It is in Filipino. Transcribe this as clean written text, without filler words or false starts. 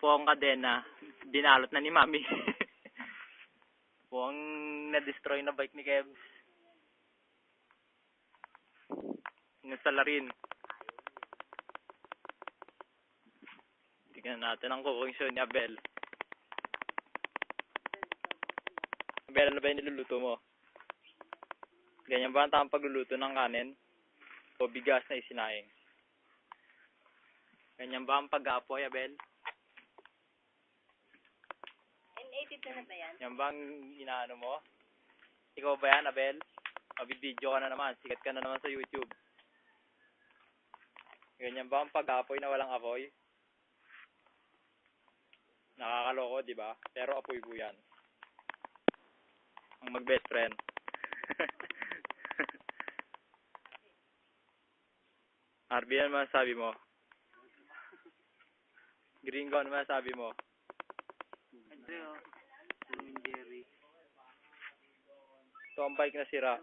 po ang kadena, binalot na ni Mami. Po ang na-destroy na bike ni Kebs. Yung salarin. Tignan natin ang cooking show ni Abel. Abel, ano ba yung niluluto mo? Ganyan ba ang tamang pagluluto ng kanin? O bigas na isinaing? Ganyan ba ang pag-aapoy, Abel? N80 na ba yan? Yan ba ang inaano mo? Ikaw ba yan, Abel? Mabibidyo ka na naman. Sikat ka na naman sa YouTube. Ganyan ba ang pag-aapoy na walang apoy? Nakakaloko, di ba? Pero apoy po yan. Ang mag-best friend. Arby, ano masasabi mo? Gringo, ano masasabi mo? Ito yun. Jerry. Ito ang bike na sira.